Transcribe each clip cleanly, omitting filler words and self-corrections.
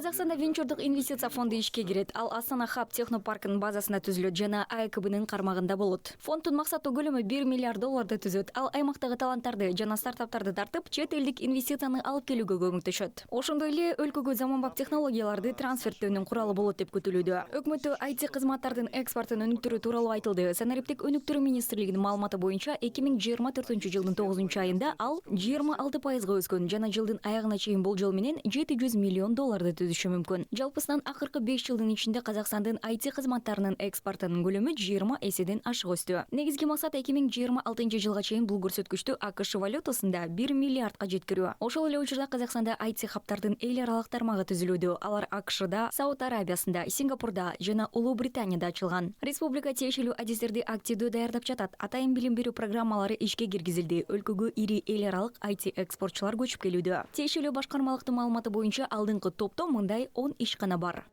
Қазақстанда венчурдық инвестиция фонды ишке кирет. Ал Астана Хаб технопаркынын базасына түзүлөт жана АЭКБнын кармагында болот. Фонддун максаты көлөмү 1 миллиард долларды түзөт. Ал аймактагы таланттарды жана стартаптарды тартып, чет элдик инвестицияны алып келүүгө көмөктөшөт. Ошондой эле өлкөгө заманбап технологияларды трансферттөөнүн куралы болот деп күтүлүүдө. Өкмөттө IT кызматтардын экспортун өнүктүрүү тууралуу айтылды. Санариптик өнүктүрүү министрлигинин маалыматы боюнча 2024-жылдын 9-айында ал 26%га өскөн жана жылдын аягына чейин болжол менен 700 миллион долларды түзүшү мүмкүн. Жалпысынан акыркы 5 жылдын ичинде Казакстандын IT кызматтарынын экспортунун көлөмү 20 эседен ашык өстү. Негизги максат 2026-жылга чейин бул көрсөткүчтү АКШ валютасында 1 миллиардга жеткирүү. Ошол эле учурда Казакстанда IT хабтардын эл аралык тармагы түзүлүүдө. Алар АКШда, Сауд Арабиясында, Сингапурда жана Улуу Британияда ачылган. Республика тиешелүү адистерди активдүү даярдап жатат. Атайын билим берүү программалары ишке киргизилди. Өлкөгө ири эл аралык IT экспортчулар көчүп келүүдө. Тиешелүү башкармалыктын маалыматы боюнча алдыңкы топто мындай 10 ишкана бар.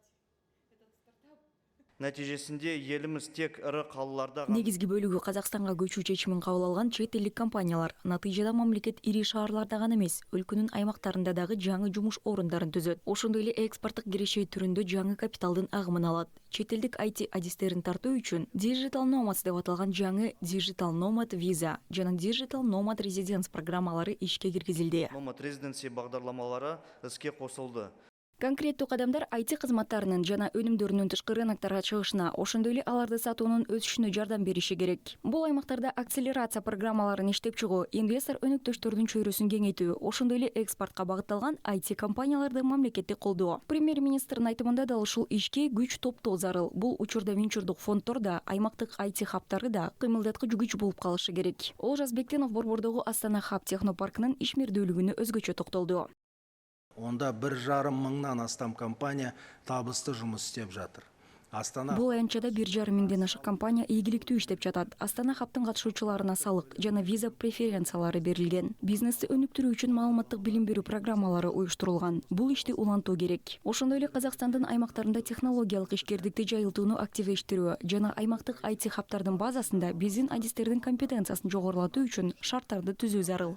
Нәтижесінде еліміз тек ірі қалаларда негизги бөлүгү Казакстанга көчүү чечимин кабыл алган чет элдик компаниялар. Натыйжада мамлекет ири шаарларда гана эмес, өлкөнүн аймактарында дагы жаңы жумуш орундарын түзөт. Ошондой эле экспорттук киреше түрүндө жаңы капиталдын агымын алат. Чет элдик IT адистерин тартуу үчүн Digital Nomads деп аталган жаңы Digital Nomad Visa жана Digital Nomad Residence программалары ишке киргизилди. Nomad Residency бағдарламалары іске қосылды. Конкреттүү кадамдар IT кызматтарынын жана өнүмдөрүнүн тышкы рыноктарга чыгышына, ошондой эле аларды сатуунун өсүшүнө жардам бериши керек. Бул аймактарда акселерация программаларын иштеп чыгуу, инвестор өнөктөштөрдүн чөйрөсүн кеңейтүү, ошондой эле экспортко багытталган IT компанияларды мамлекеттик колдоо. Премьер-министрдин айтымында дал ушул ишке күч топтоо зарыл. Бул учурда венчурдук фонддор да, аймактык IT хабтары да кыймылдаткыч күч болуп калышы керек. Олжас Бектенов Борбордогу Астана Хаб технопаркынын ишмердүүлүгүнө өзгөчө токтолду. Онда 1,5 мыңнан астам компания табысты жұмыс істеп жатыр. Бул аянтчада 1,5 миңден ашык компания ийгиликтүү иштеп жатат. Астана Хабтын катышуучуларына салык жана виза преференциялары берилген. Бизнести өнүктүрүү үчүн маалыматтык билим берүү программалары уюштурулган. Бул ишти улантуу керек. Ошондой эле Казакстандын аймактарында технологиялык ишкердикти жайылтууну активдештирүү жана аймактык IT хабтардын базасында биздин адистердин компетенциясын жогорулатуу үчүн шарттарды түзүү зарыл.